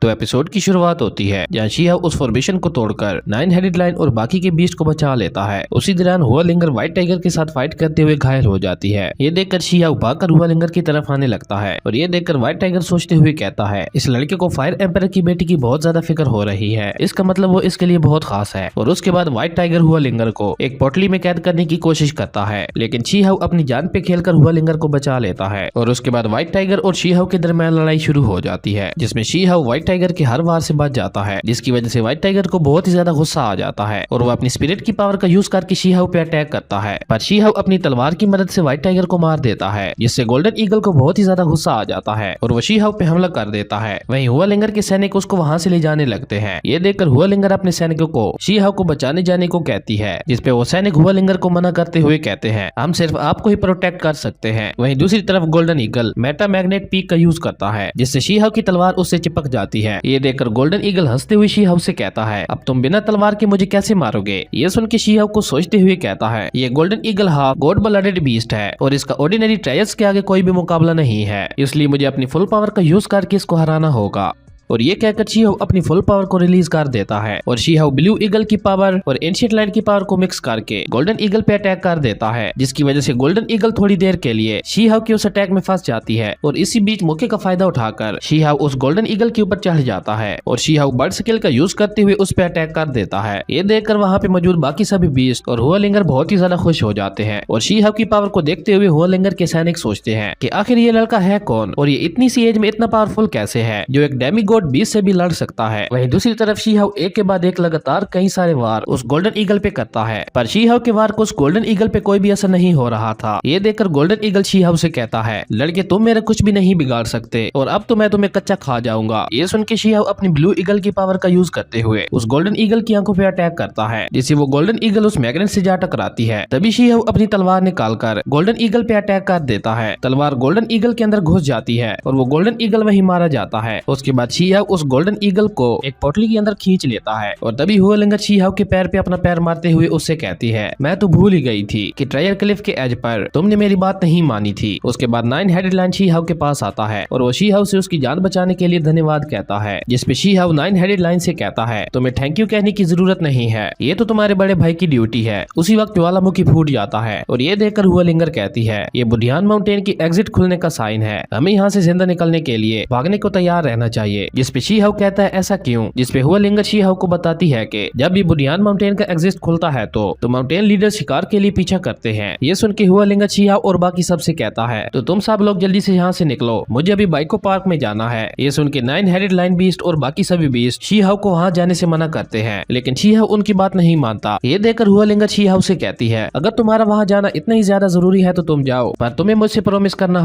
तो एपिसोड की शुरुआत होती है जहाँ शी-हाउ उस फॉर्मेशन को तोड़कर 9 हेडेड लायन और बाकी के बीस्ट को बचा लेता है। उसी दौरान हुआलिंगर व्हाइट टाइगर के साथ फाइट करते हुए घायल हो जाती है। ये देखकर शी-हाउ भागकर हुआलिंगर की तरफ आने लगता है और ये देखकर व्हाइट टाइगर सोचते हुए कहता है इस लड़के को फायर एम्पायर की बेटी की बहुत ज्यादा फिक्र हो रही है, इसका मतलब वो इसके लिए बहुत खास है। और उसके बाद व्हाइट टाइगर हुआलिंगर को एक पोटली में कैद करने की कोशिश करता है, लेकिन शी-हाउ अपनी जान पे खेलकर हुआलिंगर को बचा लेता है। और उसके बाद व्हाइट टाइगर और शी-हाउ के दरमियान लड़ाई शुरू हो जाती है, जिसमें शी-हाउ व्हाइट टाइगर के हर वार से बच जाता है, जिसकी वजह से व्हाइट टाइगर को बहुत ही ज्यादा गुस्सा आ जाता है और वो अपनी स्पिरिट की पावर का यूज करके शी-हाउ पे अटैक करता है। पर शी-हाउ अपनी तलवार की मदद से व्हाइट टाइगर को मार देता है, जिससे गोल्डन ईगल को बहुत ही ज्यादा गुस्सा आ जाता है और वो शी-हाउ पे हमला कर देता है। वहीं हुआलिंगर के सैनिक उसको वहां से ले जाने लगते हैं। ये देखकर हुआलिंगर अपने सैनिकों को शी-हाउ को बचाने जाने को कहती है, जिसपे वो सैनिक हुआलिंगर को मना करते हुए कहते हैं हम सिर्फ आपको ही प्रोटेक्ट कर सकते हैं। वहीं दूसरी तरफ golden eagle Meta magnet peak का यूज करता है, जिससे शी-हाउ की तलवार उससे चिपक जाती है। ये देखकर गोल्डन ईगल हंसते हुए शी-हाउ से कहता है अब तुम बिना तलवार के मुझे कैसे मारोगे। ये सुन के शी-हाउ को सोचते हुए कहता है ये golden eagle half God blooded beast है और इसका ऑर्डिनरी ट्रायल्स के आगे कोई भी मुकाबला नहीं है, इसलिए मुझे अपनी फुल पावर का यूज करके इसको हराना होगा। और ये कहकर शी-हाउ अपनी फुल पावर को रिलीज कर देता है और शी-हाउ ब्लू ईगल की पावर और एंशिएंट लाइट की पावर को मिक्स करके गोल्डन ईगल पे अटैक कर देता है, जिसकी वजह से गोल्डन ईगल थोड़ी देर के लिए शी-हाउ के उस अटैक में फंस जाती है। और इसी बीच मौके का फायदा उठाकर शी-हाउ उस गोल्डन ईगल के ऊपर चढ़ जाता है और शी-हाउ बर्ड स्किल का यूज करते हुए उस पर अटैक कर देता है। ये देखकर वहाँ पे मौजूद बाकी सभी बीस्ट और हुआलिंगर बहुत ही ज्यादा खुश हो जाते हैं और शी-हाउ की पावर को देखते हुए हुआलिंगर के सैनिक सोचते हैं कि आखिर ये लड़का है कौन और ये इतनी सी एज में इतना पावरफुल कैसे है जो एक डेमीगॉड बीस्ट से भी लड़ सकता है। वहीं दूसरी तरफ शी-हाउ एक के बाद एक लगातार कई सारे वार उस गोल्डन ईगल पे करता है, पर शी-हाउ के वार को उस गोल्डन ईगल पे कोई भी असर नहीं हो रहा था। ये देखकर गोल्डन ईगल शी-हाउ से कहता है लड़के तुम मेरा कुछ भी नहीं बिगाड़ सकते और अब तो मैं तुम्हें कच्चा खा जाऊंगा। ये सुन के शी-हाउ अपनी ब्लू ईगल की पावर का यूज करते हुए उस गोल्डन ईगल की आंखों पे अटैक करता है, जिससे वो गोल्डन ईगल उस मैग्नेट से जा टकराती है। तभी शी-हाउ अपनी तलवार निकालकर गोल्डन ईगल पे अटैक कर देता है। तलवार गोल्डन ईगल के अंदर घुस जाती है और वो गोल्डन ईगल वहीं मारा जाता है। उसके बाद शी-हाउ उस गोल्डन ईगल को एक पोटली के अंदर खींच लेता है और तभी हुआलिंगर शी-हाउ के पैर पे अपना पैर मारते हुए उससे कहती है मैं तो भूल ही गई थी कि ट्रायर क्लिफ के एज पर तुमने मेरी बात नहीं मानी थी। उसके बाद 9 हेडेड लायन शी-हाउ के पास आता है और वो शी-हाउ से उसकी जान बचाने के लिए धन्यवाद कहता है, जिसपे शी-हाउ 9 हेडेड लायन से कहता है तुम्हें थैंक यू कहने की जरूरत नहीं है, ये तो तुम्हारे बड़े भाई की ड्यूटी है। उसी वक्त ज्वालामुखी फूट जाता है और ये देखकर हुआलिंगर कहती है ये बुढ़ियान माउंटेन की एग्जिट खुलने का साइन है, हमें यहाँ से जिंदा निकलने के लिए भागने को तैयार रहना चाहिए। जिसपे शी-हाउ कहता है ऐसा क्यों, जिसपे हुआलिंगर शी-हाउ को बताती है कि जब भी बुढ़ियान माउंटेन का एग्जिट खुलता है तो माउंटेन लीडर शिकार के लिए पीछा करते हैं। ये सुन के हुआलिंगर शी-हाउ और बाकी सबसे कहता है तो तुम सब लोग जल्दी से यहाँ से निकलो, मुझे अभी बाइको पार्क में जाना है। ये सुन के 9 हेडेड लायन बीस्ट और बाकी सभी बीस्ट शी-हाउ को वहाँ जाने से मना करते हैं, लेकिन शी-हाउ उनकी बात नहीं मानता। ये देखकर हुआलिंगर शी-हाउ से कहती है अगर तुम्हारा वहाँ जाना इतना ही ज्यादा जरूरी है तो तुम जाओ, पर तुम्हें मुझसे प्रॉमिस करना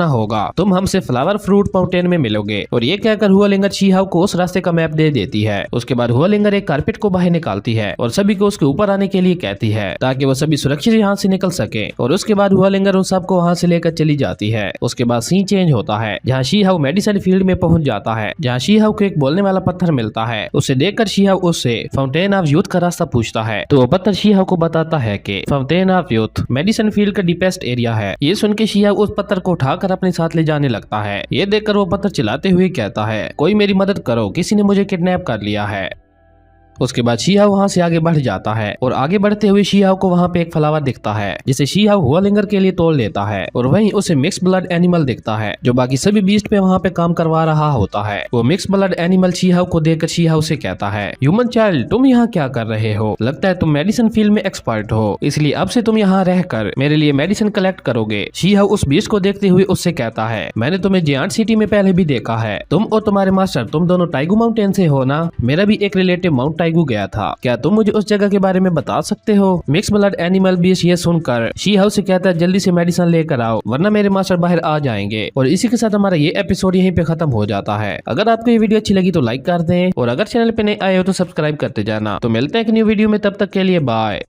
होगा तुम हमसे फ्लावर फ्रूट माउंटेन में मिलोगे। और ये कहकर हुआलिंगर शी-हाउ को उस रास्ते का मैप दे देती है। उसके बाद हुआलिंगर एक कारपेट को बाहर निकालती है और सभी को उसके ऊपर आने के लिए कहती है ताकि वो सभी सुरक्षित यहाँ से निकल सके। और उसके बाद हुआलिंगर उन सबको वहाँ से लेकर चली जाती है। उसके बाद सीन चेंज होता है जहाँ शी-हाउ मेडिसिन फील्ड में पहुंच जाता है, जहाँ शी-हाउ को एक बोलने वाला पत्थर मिलता है। उसे देखकर शी-हाउ उससे फाउंटेन ऑफ यूथ का रास्ता पूछता है, तो वो पत्थर शी-हाउ को बताता है कि fountain of youth medicine field का डीपेस्ट एरिया है। ये सुन के शी-हाउ उस पत्थर को उठाकर अपने साथ ले जाने लगता है। ये देखकर वो पत्थर चिल्लाते हुए कहता है कोई मेरी मदद करो, किसी ने मुझे किडनैप कर लिया है। उसके बाद शी-हाउ वहाँ से आगे बढ़ जाता है और आगे बढ़ते हुए शी-हाउ को वहाँ पे एक फ्लावर दिखता है, जिसे शी-हाउ हुआलिंगर के लिए तोड़ लेता है। और वहीं उसे मिक्स ब्लड एनिमल दिखता है जो बाकी सभी बीस्ट पे वहाँ पे काम करवा रहा होता है। वो मिक्स ब्लड एनिमल शी-हाउ को देखकर शी-हाउ से कहता है ह्यूमन चाइल्ड तुम यहाँ क्या कर रहे हो, लगता है तुम मेडिसिन फील्ड में एक्सपर्ट हो, इसलिए अब से तुम यहाँ रहकर मेरे लिए मेडिसिन कलेक्ट करोगे। शी-हाउ उस बीस्ट को देखते हुए उससे कहता है मैंने तुम्हें जियांट सिटी में पहले भी देखा है, तुम और तुम्हारे मास्टर तुम दोनों टाइगू माउंटेन से हो ना, मेरा भी एक रिलेटिव माउंट टाइगू गया था, क्या तुम मुझे उस जगह के बारे में बता सकते हो। मिक्स ब्लड एनिमल बीस्ट ये सुनकर शी-हाउ से कहता है जल्दी से मेडिसिन लेकर आओ वरना मेरे मास्टर बाहर आ जाएंगे। और इसी के साथ हमारा ये एपिसोड यहीं पे खत्म हो जाता है। अगर आपको ये वीडियो अच्छी लगी तो लाइक कर दें और अगर चैनल पे नए आए हो तो सब्सक्राइब करते जाना। तो मिलते हैं एक न्यू वीडियो में, तब तक के लिए बाय।